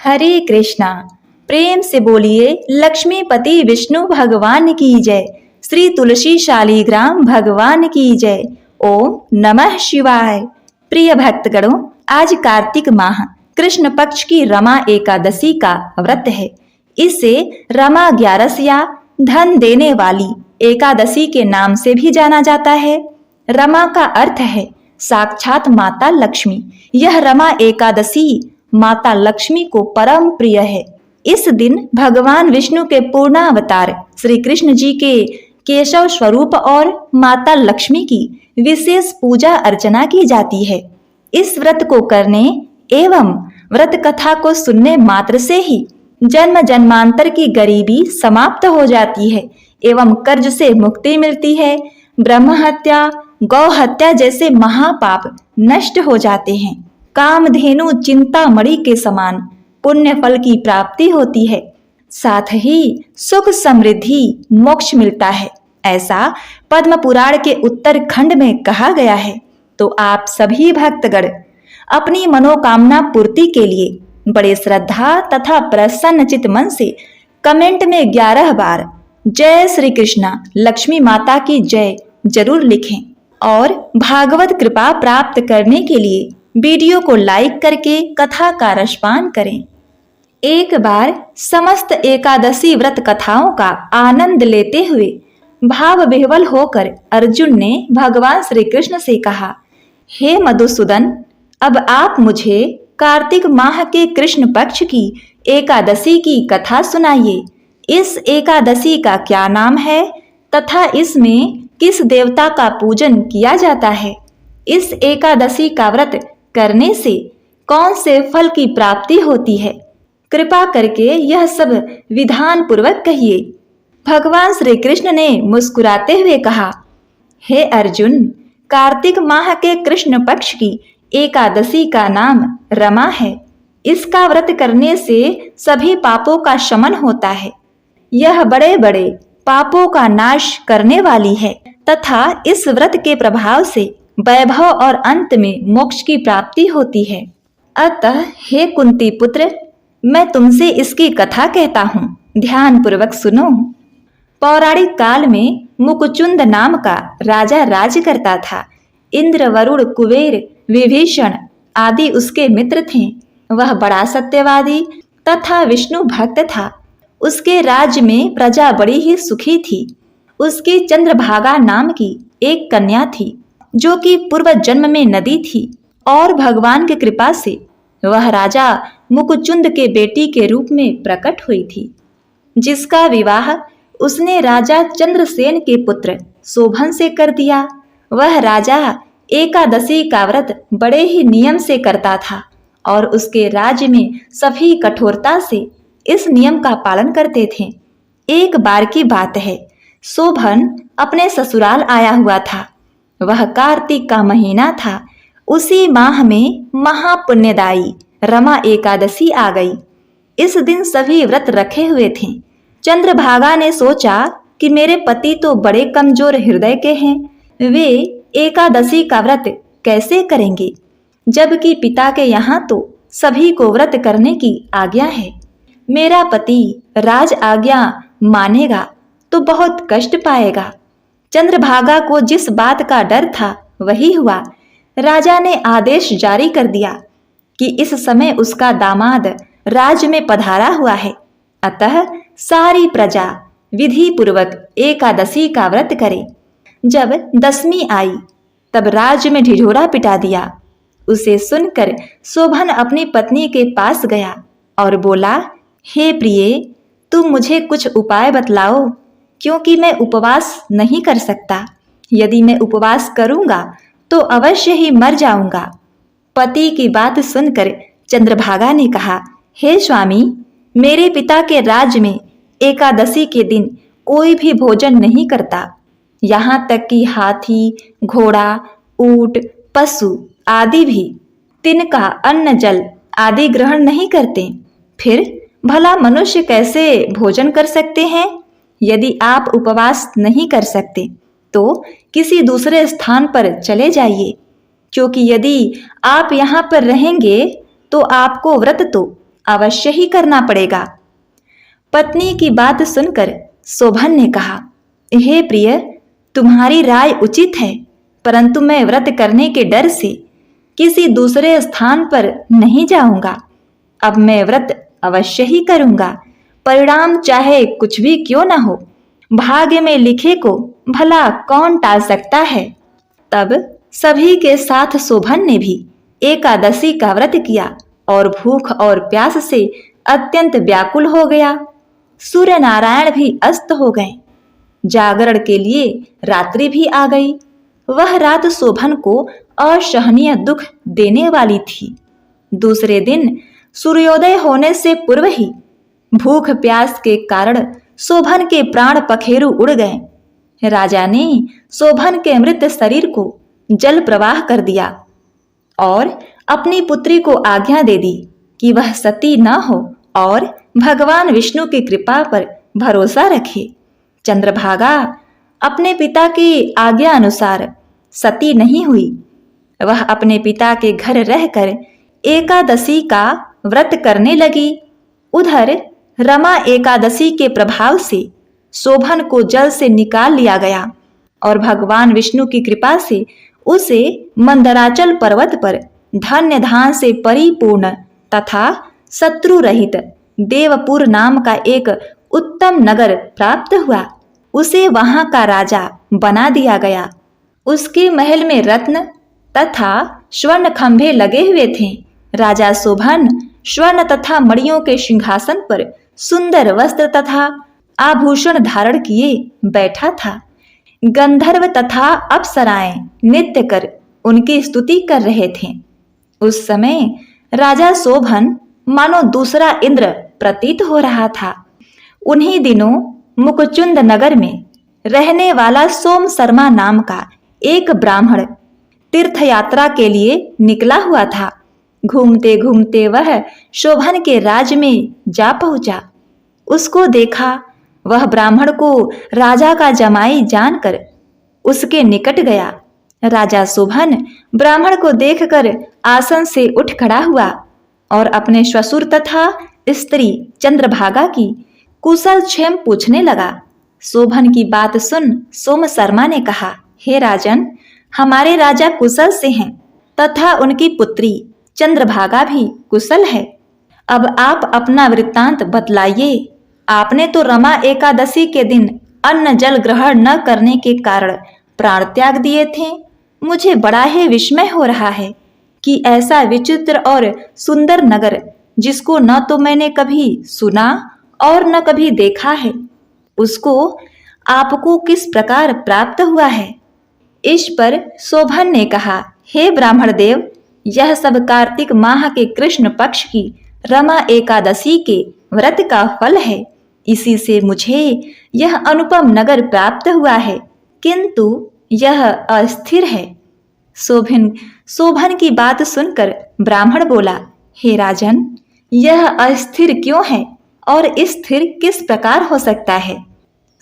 हरे कृष्णा। प्रेम से बोलिए लक्ष्मीपति विष्णु भगवान की जय। श्री तुलसी शालीग्राम भगवान की जय। ओम नमः शिवाय। प्रिय भक्तगणों, आज कार्तिक माह कृष्ण पक्ष की रमा एकादशी का व्रत है। इसे रमा ग्यारस या धन देने वाली एकादशी के नाम से भी जाना जाता है। रमा का अर्थ है साक्षात माता लक्ष्मी। यह रमा एकादशी माता लक्ष्मी को परम प्रिय है। इस दिन भगवान विष्णु के पूर्णावतार श्री कृष्ण जी के केशव स्वरूप और माता लक्ष्मी की विशेष पूजा अर्चना की जाती है। इस व्रत को करने एवं व्रत कथा को सुनने मात्र से ही जन्म जन्मांतर की गरीबी समाप्त हो जाती है एवं कर्ज से मुक्ति मिलती है। ब्रह्म हत्या, गौ हत्या जैसे महापाप नष्ट हो जाते हैं। कामधेनु चिंतामणि के समान पुण्य फल की प्राप्ति होती है। साथ ही सुख समृद्धि मोक्ष मिलता है, ऐसा पद्म पुराण के उत्तरखंड में कहा गया है। तो आप सभी भक्तगण अपनी मनोकामना पूर्ति के लिए बड़े श्रद्धा तथा प्रसन्न चित मन से कमेंट में 11 बार जय श्री कृष्णा लक्ष्मी माता की जय जरूर लिखें और भागवत कृपा प्राप्त करने के लिए वीडियो को लाइक करके कथा का रसपान करें। एक बार समस्त एकादशी व्रत कथाओं का आनंद लेते हुए भाव विह्वल होकर अर्जुन ने भगवान श्री कृष्ण से कहा, हे मधुसूदन, अब आप मुझे कार्तिक माह के कृष्ण पक्ष की एकादशी की कथा सुनाइए। इस एकादशी का क्या नाम है तथा इसमें किस देवता का पूजन किया जाता है? इस एकादशी का व्रत करने से कौन से फल की प्राप्ति होती है? कृपा करके यह सब विधान पूर्वक कहिए। भगवान श्री कृष्ण ने मुस्कुराते हुए कहा, हे अर्जुन, कार्तिक माह के कृष्ण पक्ष की एकादशी का नाम रमा है। इसका व्रत करने से सभी पापों का शमन होता है। यह बड़े बड़े पापों का नाश करने वाली है तथा इस व्रत के प्रभाव से वैभव और अंत में मोक्ष की प्राप्ति होती है। अतः हे कुंती पुत्र, मैं तुमसे इसकी कथा कहता हूँ, ध्यान पूर्वक सुनो। पौराणिक काल में मुकुचुंद नाम का राजा राज करता था। इंद्र, वरुण, कुबेर, विभीषण आदि उसके मित्र थे। वह बड़ा सत्यवादी तथा विष्णु भक्त था। उसके राज्य में प्रजा बड़ी ही सुखी थी। उसकी चंद्रभागा नाम की एक कन्या थी जो कि पूर्व जन्म में नदी थी और भगवान की कृपा से वह राजा मुकुचुंद के बेटी के रूप में प्रकट हुई थी, जिसका विवाह उसने राजा चंद्रसेन के पुत्र शोभन से कर दिया। वह राजा एकादशी का व्रत बड़े ही नियम से करता था और उसके राज्य में सभी कठोरता से इस नियम का पालन करते थे। एक बार की बात है, शोभन अपने ससुराल आया हुआ था। वह कार्तिक का महीना था। उसी माह में महापुण्यदायी रमा एकादशी आ गई। इस दिन सभी व्रत रखे हुए थे। चंद्रभागा ने सोचा कि मेरे पति तो बड़े कमजोर हृदय के हैं, वे एकादशी का व्रत कैसे करेंगे, जबकि पिता के यहाँ तो सभी को व्रत करने की आज्ञा है। मेरा पति राज आज्ञा मानेगा तो बहुत कष्ट पाएगा। चंद्रभागा को जिस बात का डर था वही हुआ। राजा ने आदेश जारी कर दिया कि इस समय उसका दामाद राज में पधारा हुआ है, अतः सारी प्रजा विधि पूर्वक एकादशी का व्रत करे। जब दशमी आई तब राज्य में ढिढोरा पिटा दिया। उसे सुनकर शोभन अपनी पत्नी के पास गया और बोला, हे प्रिये, तुम मुझे कुछ उपाय बतलाओ, क्योंकि मैं उपवास नहीं कर सकता। यदि मैं उपवास करूंगा तो अवश्य ही मर जाऊंगा। पति की बात सुनकर चंद्रभागा ने कहा, हे स्वामी, मेरे पिता के राज्य में एकादशी के दिन कोई भी भोजन नहीं करता। यहाँ तक कि हाथी, घोड़ा, ऊंट, पशु आदि भी तिनका, अन्न, जल आदि ग्रहण नहीं करते। फिर भला मनुष्य कैसे भोजन कर सकते हैं? यदि आप उपवास नहीं कर सकते तो किसी दूसरे स्थान पर चले जाइए, क्योंकि यदि आप यहाँ पर रहेंगे तो आपको व्रत तो अवश्य ही करना पड़ेगा। पत्नी की बात सुनकर शोभन ने कहा, हे प्रिय, तुम्हारी राय उचित है, परंतु मैं व्रत करने के डर से किसी दूसरे स्थान पर नहीं जाऊंगा। अब मैं व्रत अवश्य ही करूंगा, परिणाम चाहे कुछ भी क्यों न हो। भाग्य में लिखे को भला कौन टाल सकता है। तब सभी के साथ शोभन ने भी एकादशी का व्रत किया और भूख और प्यास से अत्यंत व्याकुल हो गया। सूर्य नारायण भी अस्त हो गए। जागरण के लिए रात्रि भी आ गई। वह रात शोभन को असहनीय दुख देने वाली थी। दूसरे दिन सूर्योदय होने से पूर्व ही भूख प्यास के कारण शोभन के प्राण पखेरु उड़ गए। राजा ने शोभन के मृत शरीर को जल प्रवाह कर दिया और अपनी पुत्री को आज्ञा दे दी कि वह सती न हो और भगवान विष्णु की कृपा पर भरोसा रखे। चंद्रभागा अपने पिता की आज्ञा अनुसार सती नहीं हुई। वह अपने पिता के घर रहकर एकादशी का व्रत करने लगी। उधर रमा एकादशी के प्रभाव से शोभन को जल से निकाल लिया गया और भगवान विष्णु की कृपा से उसे मंदराचल पर्वत पर धन्य धान से परिपूर्ण तथा शत्रु रहित देवपुर नाम का एक उत्तम नगर प्राप्त हुआ। उसे वहां का राजा बना दिया गया। उसके महल में रत्न तथा स्वर्ण खंभे लगे हुए थे। राजा शोभन स्वर्ण तथा मणियों के सिंहासन पर सुंदर वस्त्र तथा आभूषण धारण किए बैठा था। गंधर्व तथा अप्सराएं नृत्य कर उनकी स्तुति कर रहे थे। उस समय राजा शोभन मानो दूसरा इंद्र प्रतीत हो रहा था। उन्हीं दिनों मुकुचुंद नगर में रहने वाला सोम शर्मा नाम का एक ब्राह्मण तीर्थ यात्रा के लिए निकला हुआ था। घूमते घूमते वह शोभन के राज्य में जा पहुंचा। उसको देखा। वह ब्राह्मण को राजा का जमाई जानकर उसके निकट गया। राजा शोभन ब्राह्मण को देखकर आसन से उठ खड़ा हुआ और अपने श्वशुर तथा स्त्री चंद्रभागा की कुशल क्षेम पूछने लगा। शोभन की बात सुन सोम शर्मा ने कहा, हे राजन, हमारे राजा कुशल से हैं तथा उनकी पुत्री चंद्रभागा भी कुशल है। अब आप अपना वृत्तांत बतलाइए। आपने तो रमा एकादशी के दिन अन्न जल ग्रहण न करने के कारण प्राण त्याग दिए थे। मुझे बड़ा ही विस्मय हो रहा है कि ऐसा विचित्र और सुंदर नगर, जिसको न तो मैंने कभी सुना और न कभी देखा है, उसको आपको किस प्रकार प्राप्त हुआ है। इस पर शोभन ने कहा, हे ब्राह्मण देव, यह सब कार्तिक माह के कृष्ण पक्ष की रमा एकादशी के व्रत का फल है। इसी से मुझे यह अनुपम नगर प्राप्त हुआ है, किंतु यह अस्थिर है। शोभन की बात सुनकर ब्राह्मण बोला, हे राजन, यह अस्थिर क्यों है और स्थिर किस प्रकार हो सकता है,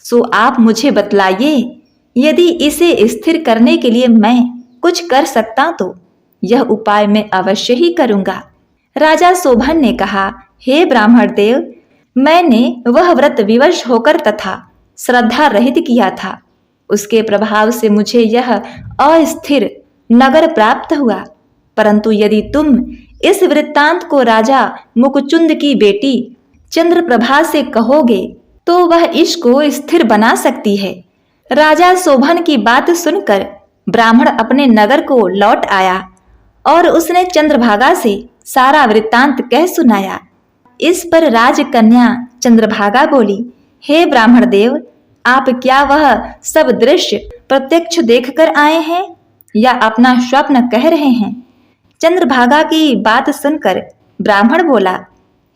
सो आप मुझे बतलाइए। यदि इसे स्थिर करने के लिए मैं कुछ कर सकता तो यह उपाय मैं अवश्य ही करूंगा। राजा शोभन ने कहा, हे ब्राह्मण देव, मैंने वह व्रत विवश होकर तथा श्रद्धा रहित किया था। उसके प्रभाव से मुझे यह अस्थिर नगर प्राप्त हुआ। परंतु यदि तुम इस वृत्तांत को राजा मुकुचुंद की बेटी चंद्रप्रभा से कहोगे तो वह इसको स्थिर बना सकती है। राजा शोभन की बात सुनकर ब्राह्मण अपने नगर को लौट आया और उसने चंद्रभागा से सारा वृत्तांत कह सुनाया। इस पर राजकन्या चंद्रभागा बोली, हे ब्राह्मण देव, आप क्या वह सब दृश्य प्रत्यक्ष देखकर आए हैं या अपना स्वप्न कह रहे हैं। चंद्रभागा की बात सुनकर ब्राह्मण बोला,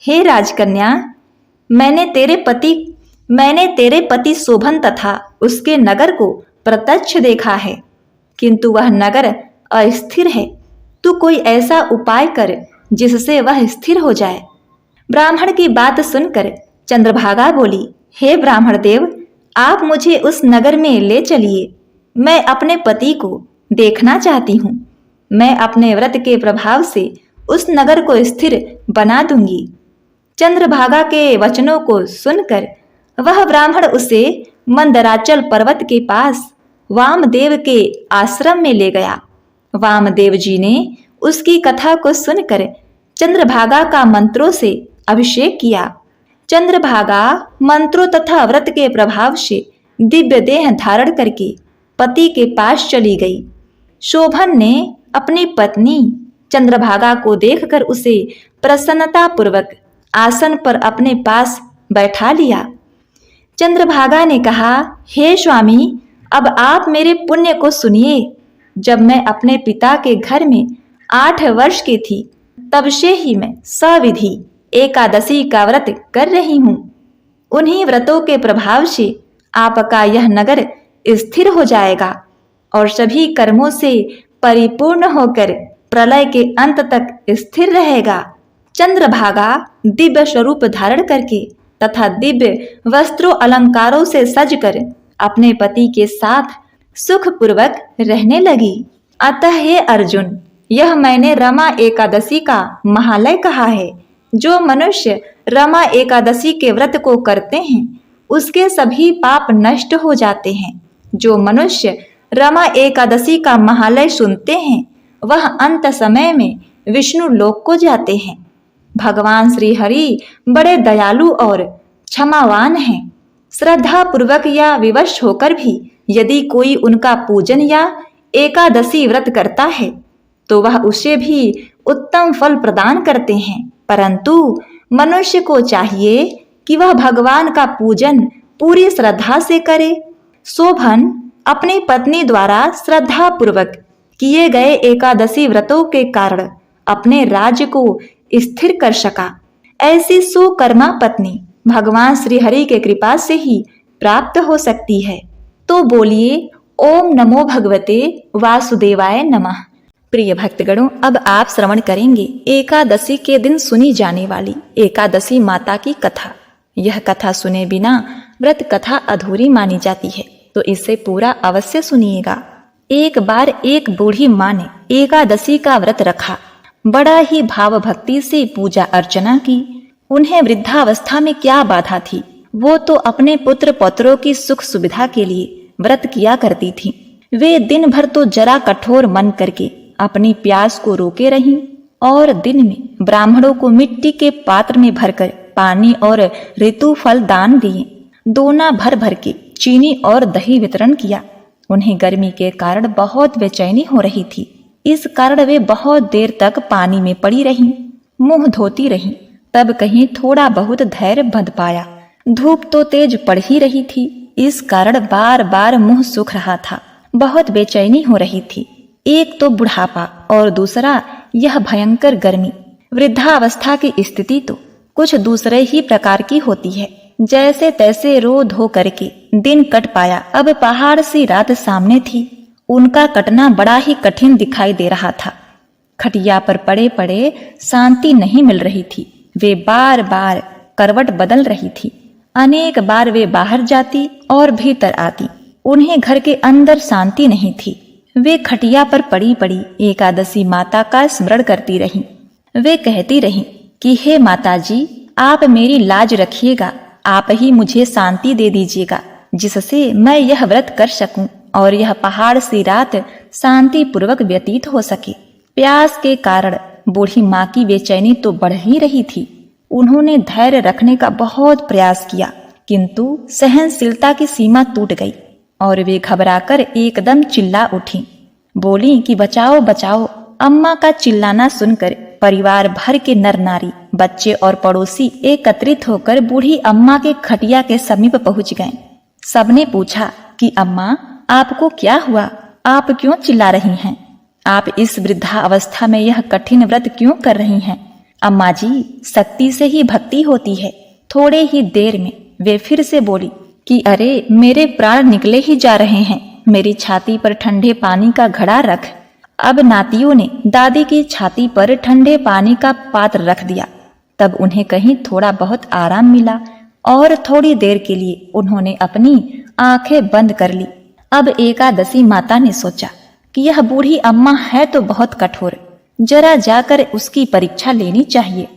हे राजकन्या, मैंने तेरे पति शोभन तथा उसके नगर को प्रत्यक्ष देखा है, किंतु वह नगर अस्थिर है। तू कोई ऐसा उपाय कर जिससे वह स्थिर हो जाए। ब्राह्मण की बात सुनकर चंद्रभागा बोली, हे ब्राह्मण देव, आप मुझे उस नगर में ले चलिए। मैं अपने पति को देखना चाहती हूँ। मैं अपने व्रत के प्रभाव से उस नगर को स्थिर बना दूंगी। चंद्रभागा के वचनों को सुनकर वह ब्राह्मण उसे मंदराचल पर्वत के पास वामदेव के आश्रम में ले गया। वामदेव जी ने उसकी कथा को सुनकर चंद्रभागा का मंत्रों से अभिषेक किया। चंद्रभागा मंत्रों तथा व्रत के प्रभाव से दिव्य देह धारण करके पति के पास चली गई। शोभन ने अपनी पत्नी चंद्रभागा को देखकर उसे प्रसन्नता पूर्वक आसन पर अपने पास बैठा लिया। चंद्रभागा ने कहा, हे स्वामी, अब आप मेरे पुण्य को सुनिए। जब मैं अपने पिता के घर में 8 वर्ष की थी, तब से ही मैं सविधि एकादशी का व्रत कर रही हूँ। उन्हीं व्रतों के प्रभाव से आपका यह नगर स्थिर हो जाएगा और सभी कर्मों से परिपूर्ण होकर प्रलय के अंत तक स्थिर रहेगा। चंद्रभागा दिव्य स्वरूप धारण करके तथा दिव्य वस्त्रों अलंकारों से सजकर अपने पति के साथ सुखपूर्वक रहने लगी। अतः हे अर्जुन, यह मैंने रमा एकादशी का महालय कहा है। जो मनुष्य रमा एकादशी के व्रत को करते हैं, उसके सभी पाप नष्ट हो जाते हैं। जो मनुष्य रमा एकादशी का महालय सुनते हैं, वह अंत समय में विष्णु लोक को जाते हैं। भगवान श्री हरि बड़े दयालु और क्षमावान हैं। श्रद्धा पूर्वक या विवश होकर भी यदि कोई उनका पूजन या एकादशी व्रत करता है, तो वह उसे भी उत्तम फल प्रदान करते हैं। परंतु मनुष्य को चाहिए कि वह भगवान का पूजन पूरी श्रद्धा से करे। शोभन अपनी पत्नी द्वारा श्रद्धा पूर्वक किए गए एकादशी व्रतों के कारण अपने राज्य को स्थिर कर सका। ऐसी सुकर्मा पत्नी भगवान श्री हरि के कृपा से ही प्राप्त हो सकती है। तो बोलिए, ओम नमो भगवते वासुदेवाय नमः। प्रिय भक्तगणों, अब आप श्रवण करेंगे एकादशी के दिन सुनी जाने वाली एकादशी माता की कथा। यह कथा सुने बिना व्रत कथा अधूरी मानी जाती है, तो इसे पूरा अवश्य सुनिएगा। एक बार एक बूढ़ी माँ ने एकादशी का व्रत रखा। बड़ा ही भाव भक्ति से पूजा अर्चना की। उन्हें वृद्धावस्था में क्या बाधा थी, वो तो अपने पुत्र पौत्रों की सुख सुविधा के लिए व्रत किया करती थी। वे दिन भर तो जरा कठोर मन करके अपनी प्यास को रोके रहीं और दिन में ब्राह्मणों को मिट्टी के पात्र में भरकर पानी और ऋतु फल दान दिए। दोना भर भर के चीनी और दही वितरण किया। उन्हें गर्मी के कारण बहुत बेचैनी हो रही थी। इस कारण वे बहुत देर तक पानी में पड़ी रहीं, मुंह धोती रहीं। तब कहीं थोड़ा बहुत धैर्य बंध पाया। धूप तो तेज पड़ ही रही थी, इस कारण बार बार मुंह सूख रहा था। बहुत बेचैनी हो रही थी। एक तो बुढ़ापा और दूसरा यह भयंकर गर्मी। वृद्धावस्था की स्थिति तो कुछ दूसरे ही प्रकार की होती है। जैसे तैसे रो धो करके दिन कट पाया। अब पहाड़ सी रात सामने थी। उनका कटना बड़ा ही कठिन दिखाई दे रहा था। खटिया पर पड़े पड़े शांति नहीं मिल रही थी। वे बार बार करवट बदल रही थी। अनेक बार वे बाहर जाती और भीतर आती। उन्हें घर के अंदर शांति नहीं थी। वे खटिया पर पड़ी पड़ी एकादशी माता का स्मरण करती रहीं। वे कहती रहीं कि हे माता जी, आप मेरी लाज रखिएगा। आप ही मुझे शांति दे दीजिएगा, जिससे मैं यह व्रत कर सकूं और यह पहाड़ सी रात शांति पूर्वक व्यतीत हो सके। प्यास के कारण बूढ़ी माँ की बेचैनी तो बढ़ ही रही थी। उन्होंने धैर्य रखने का बहुत प्रयास किया, किंतु सहनशीलता की सीमा टूट गई और वे घबराकर एकदम चिल्ला उठी। बोली कि बचाओ बचाओ। अम्मा का चिल्लाना सुनकर परिवार भर के नर नारी, बच्चे और पड़ोसी एकत्रित होकर बूढ़ी अम्मा के खटिया के समीप पहुंच गए। सबने पूछा कि अम्मा, आपको क्या हुआ? आप क्यों चिल्ला रही हैं? आप इस वृद्धा अवस्था में यह कठिन व्रत क्यों कर रही हैं? अम्मा जी, शक्ति से ही भक्ति होती है। थोड़े ही देर में वे फिर से बोली कि अरे, मेरे प्राण निकले ही जा रहे हैं। मेरी छाती पर ठंडे पानी का घड़ा रख। अब नातियों ने दादी की छाती पर ठंडे पानी का पात्र रख दिया। तब उन्हें कहीं थोड़ा बहुत आराम मिला और थोड़ी देर के लिए उन्होंने अपनी आंखें बंद कर ली। अब एकादशी माता ने सोचा कि यह बूढ़ी अम्मा है तो बहुत कठोर, जरा जाकर उसकी परीक्षा लेनी चाहिए।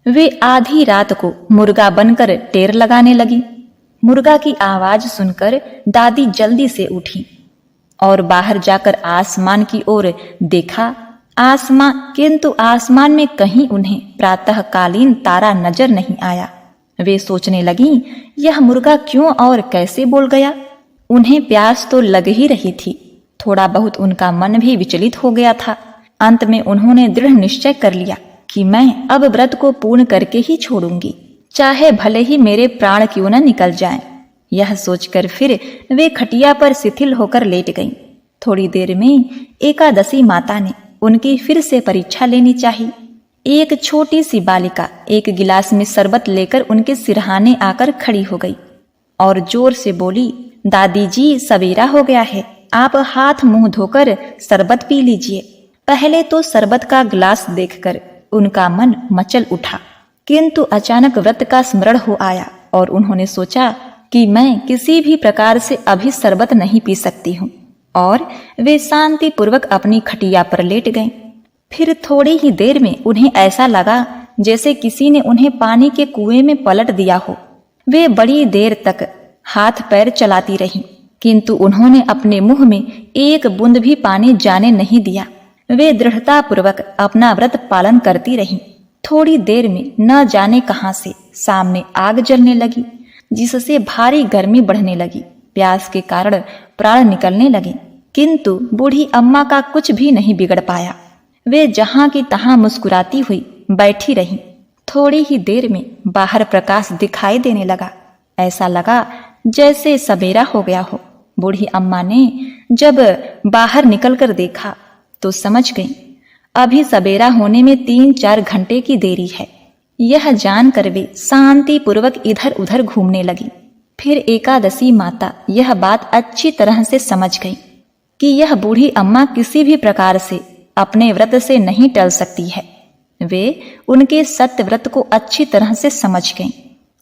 वे आधी रात को मुर्गा बनकर टेर लगाने लगी। मुर्गा की आवाज सुनकर दादी जल्दी से उठी और बाहर जाकर आसमान की ओर देखा। किंतु आसमान में कहीं उन्हें प्रातःकालीन तारा नजर नहीं आया। वे सोचने लगी, यह मुर्गा क्यों और कैसे बोल गया। उन्हें प्यास तो लग ही रही थी, थोड़ा बहुत उनका मन भी विचलित हो गया था। अंत में उन्होंने दृढ़ निश्चय कर लिया कि मैं अब व्रत को पूर्ण करके ही छोड़ूंगी, चाहे भले ही मेरे प्राण क्यों न निकल जाएं। यह सोचकर फिर वे खटिया पर शिथिल होकर लेट गईं। थोड़ी देर में एकादशी माता ने उनकी फिर से परीक्षा लेनी चाहिए। एक छोटी सी बालिका एक गिलास में शरबत लेकर उनके सिरहाने आकर खड़ी हो गई और जोर से बोली, दादी जी, सवेरा हो गया है, आप हाथ मुंह धोकर शरबत पी लीजिए। पहले तो शरबत का गिलास देखकर उनका मन मचल उठा, किंतु अचानक व्रत का स्मरण हो आया और उन्होंने सोचा कि मैं किसी भी प्रकार से अभी शरबत नहीं पी सकती हूँ, और वे शांति पूर्वक अपनी खटिया पर लेट गईं। फिर थोड़ी ही देर में उन्हें ऐसा लगा जैसे किसी ने उन्हें पानी के कुएं में पलट दिया हो। वे बड़ी देर तक हाथ पैर चलाती रहीं, किंतु उन्होंने अपने मुंह में एक बूंद भी पानी जाने नहीं दिया। वे दृढ़ता पूर्वक अपना व्रत पालन करती रहीं। थोड़ी देर में न जाने कहां से सामने आग जलने लगी, जिससे भारी गर्मी बढ़ने लगी। प्यास के कारण प्राण निकलने लगे, किंतु बूढ़ी अम्मा का कुछ भी नहीं बिगड़ पाया। वे जहां की तहां मुस्कुराती हुई बैठी रहीं। थोड़ी ही देर में बाहर प्रकाश दिखाई देने लगा। ऐसा लगा जैसे सवेरा हो गया हो। बूढ़ी अम्मा ने जब बाहर निकलकर देखा तो समझ गई अभी सवेरा होने में 3-4 घंटे की देरी है। यह जानकर वे शांति पूर्वक इधर उधर घूमने लगी। फिर एकादशी माता यह बात अच्छी तरह से समझ गई कि यह बूढ़ी अम्मा किसी भी प्रकार से अपने व्रत से नहीं टल सकती है। वे उनके सत्य व्रत को अच्छी तरह से समझ गईं।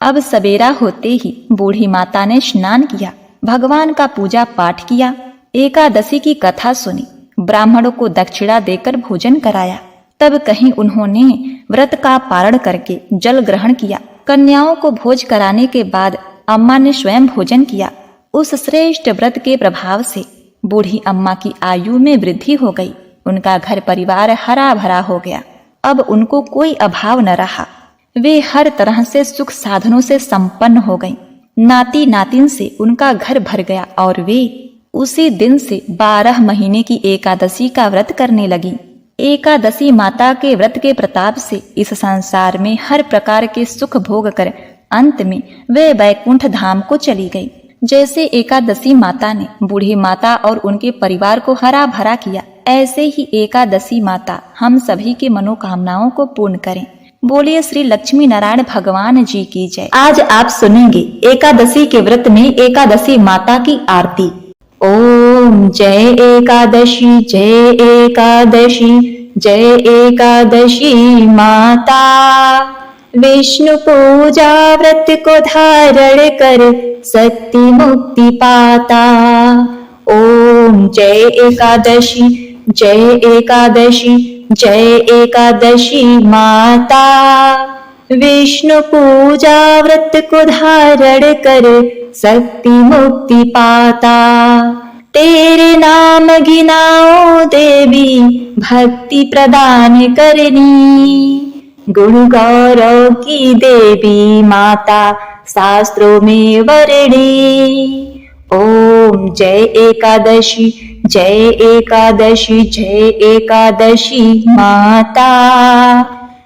अब सवेरा होते ही बूढ़ी माता ने स्नान किया, भगवान का पूजा पाठ किया, एकादशी की कथा सुनी, ब्राह्मणों को दक्षिणा देकर भोजन कराया। तब कहीं उन्होंने व्रत का पारण करके जल ग्रहण किया। कन्याओं को भोज कराने के बाद अम्मा ने स्वयं भोजन किया। उस श्रेष्ठ व्रत के प्रभाव से बूढ़ी अम्मा की आयु में वृद्धि हो गई। उनका घर परिवार हरा भरा हो गया। अब उनको कोई अभाव न रहा। वे हर तरह से सुख साधनों से संपन्न हो गईं। नाती नातिन से उनका घर भर गया और वे उसी दिन से 12 महीने की एकादशी का व्रत करने लगी। एकादशी माता के व्रत के प्रताप से इस संसार में हर प्रकार के सुख भोग कर अंत में वे वैकुंठ धाम को चली गई। जैसे एकादशी माता ने बूढ़ी माता और उनके परिवार को हरा भरा किया, ऐसे ही एकादशी माता हम सभी की मनोकामनाओं को पूर्ण करें। बोलिए श्री लक्ष्मी नारायण भगवान जी की जय। आज आप सुनेंगे एकादशी के व्रत में एकादशी माता की आरती। ओम जय एकादशी, जय एकादशी, जय एकादशी माता। विष्णु पूजा व्रत को धारण कर शक्ति मुक्ति पाता। ओम जय एकादशी, जय एकादशी, जय एकादशी माता। विष्णु पूजा व्रत को धारण कर शक्ति मुक्ति पाता। तेरे नाम गिनाओ देवी, भक्ति प्रदान करनी। गुण गौरव की देवी माता, शास्त्रों में वर्णी। ओम जय एकादशी, जय एकादशी, जय एकादशी माता।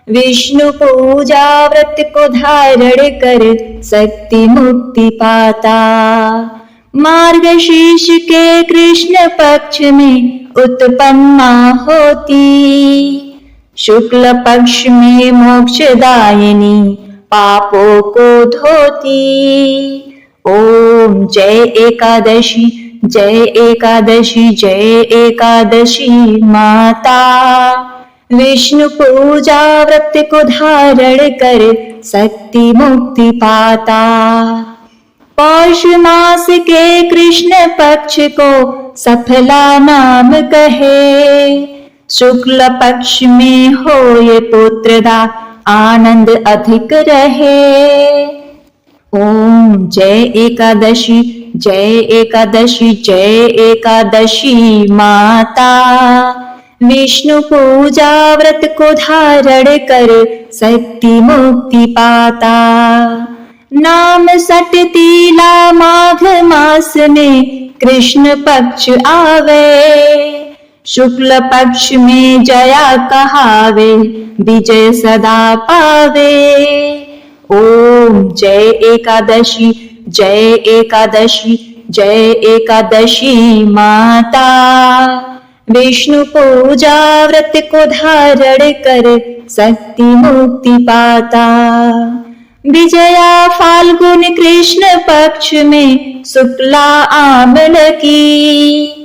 विष्णु पूजा व्रत को धारण कर शक्ति मुक्ति पाता। मार्गशीर्ष के कृष्ण पक्ष में उत्पन्ना होती, शुक्ल पक्ष में मोक्षदायिनी पापों को धोती। ओम जय एकादशी, जय एकादशी, जय एकादशी माता। विष्णु पूजा व्रत को धारण कर शक्ति मुक्ति पाता। पौष मास के कृष्ण पक्ष को सफला नाम कहे, शुक्ल पक्ष में हो ये पुत्रदा आनंद अधिक रहे। ओम जय एकादशी, जय एकादशी, जय एकादशी माता। विष्णु पूजा व्रत को धारण कर शक्ति मुक्ति पाता। नाम सटतीला माघ मास में कृष्ण पक्ष आवे। शुक्ल पक्ष में जया कहावे, विजय सदा पावे। ओम जय एकादशी, जय एकादशी, जय एकादशी माता। विष्णु पूजा व्रत को धारण कर शक्ति मुक्ति पाता। विजया फाल्गुन कृष्ण पक्ष में शुक्ला आमल की।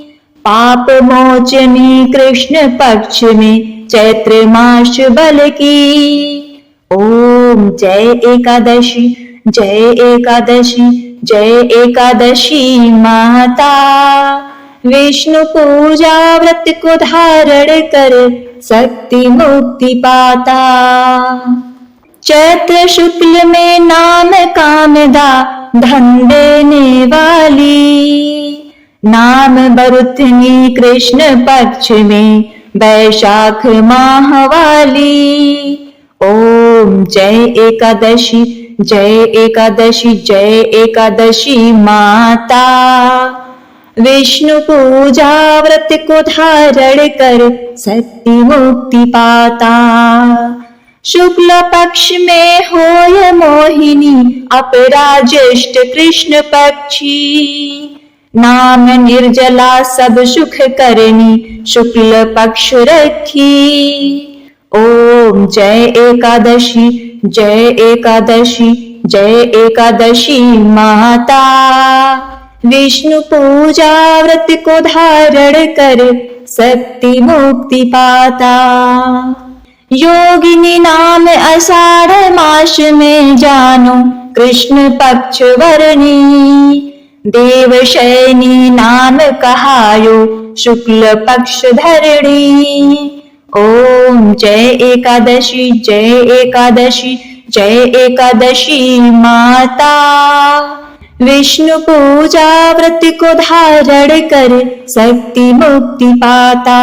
पाप मोचनी कृष्ण पक्ष में चैत्र मास बल की। ओम जय एकादशी, जय एकादशी, जय एकादशी माता। विष्णु पूजा व्रत को धारण कर शक्ति मुक्ति पाता। चैत्र शुक्ल में नाम कामदा धन देने वाली। नाम बरुथनी कृष्ण पक्ष में वैशाख माह वाली। ओम जय एकादशी, जय एकादशी, जय एकादशी माता। विष्णु पूजा व्रत को धारण कर शक्ति मुक्ति पाता। शुक्ल पक्ष में होय मोहिनी अपराज्येष्ठ कृष्ण पक्षी। नाम निर्जला सब सुख करनी शुक्ल पक्ष रखी। ओम जय एकादशी, जय एकादशी, जय एकादशी माता। विष्णु पूजा व्रत को धारण कर शक्ति मुक्ति पाता। योगिनी नाम आषाढ़ मास में जानो कृष्ण पक्ष वरनी। देवशयनी नाम कहायो शुक्ल पक्ष धरणी। ओम जय एकादशी, जय एकादशी, जय एकादशी माता। विष्णु पूजा व्रत को धारण कर शक्ति मुक्ति पाता।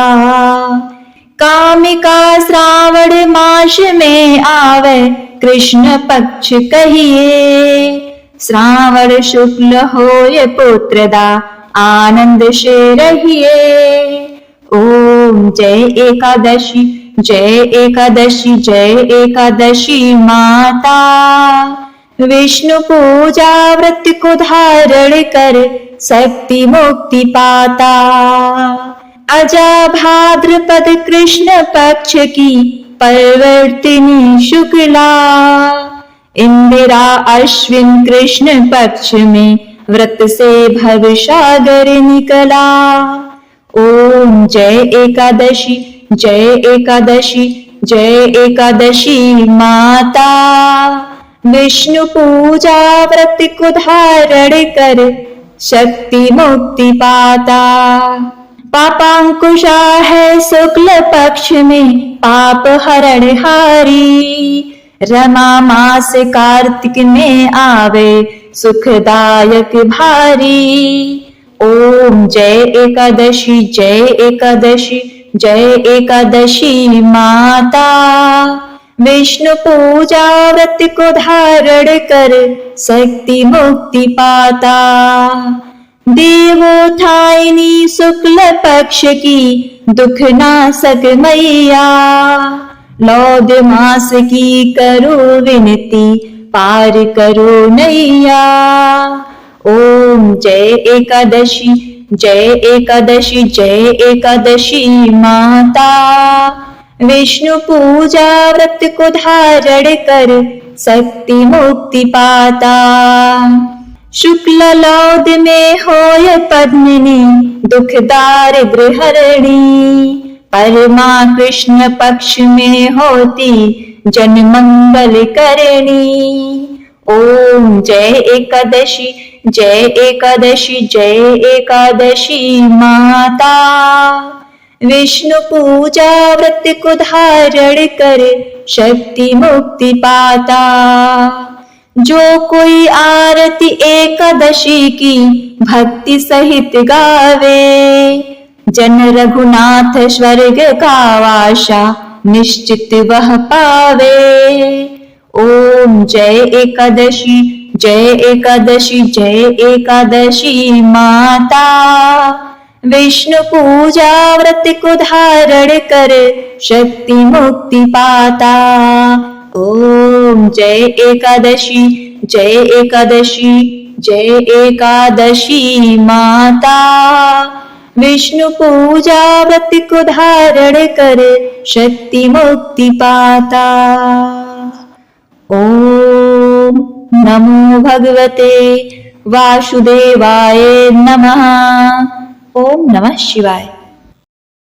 कामिका श्रावण मास में आवे कृष्ण पक्ष कहिए। श्रावण शुक्ल होय पुत्रदा आनंद से रहिए। ओम जय एकादशी, जय एकादशी, जय एकादशी माता। विष्णु पूजा व्रत को धारण कर शक्ति मुक्ति पाता। अजा भाद्रपद कृष्ण पक्ष की परिवर्तिनी शुक्ला। इंदिरा अश्विन कृष्ण पक्ष में व्रत से भवसागर निकला। ओम जय एकादशी, जय एकादशी, जय एकादशी माता। विष्णु पूजा व्रत को धारण कर शक्ति मुक्ति पाता। पापांकुशा है शुक्ल पक्ष में पाप हरण हारी। रमा मास कार्तिक में आवे सुखदायक भारी। ओम जय एकादशी, जय एकादशी, जय एकादशी माता। विष्णु पूजा व्रत को धारण कर शक्ति मुक्ति पाता। देवोत्थायिनी शुक्ल पक्ष की दुख नाशक मैया। लौद मास की करो विनती पार करो नैया। ओम जय एकादशी, जय एकादशी, जय एकादशी माता। विष्णु पूजा व्रत को धारण कर शक्ति मुक्ति पाता। शुक्ल लौद में होय पद्मिनी दुख दारिद्र हरणी। परमा कृष्ण पक्ष में होती जन मंगल करणी। ओम जय एकादशी, जय एकादशी, जय एकादशी माता। विष्णु पूजा व्रत को धारण कर शक्ति मुक्ति पाता। जो कोई आरती एकादशी की भक्ति सहित गावे, जन रघुनाथ स्वर्ग का वासा निश्चित वह पावे। ओम जय एकादशी, जय एकादशी, जय एकादशी माता। विष्णु पूजा व्रत को धारण कर शक्ति मुक्ति पाता। ओम जय एकादशी, जय एकादशी, जय एकादशी माता। विष्णु पूजा व्रत को धारण कर शक्ति मुक्ति पाता। ओम नमो भगवते वासुदेवाय नमः। ओम नमः शिवाय।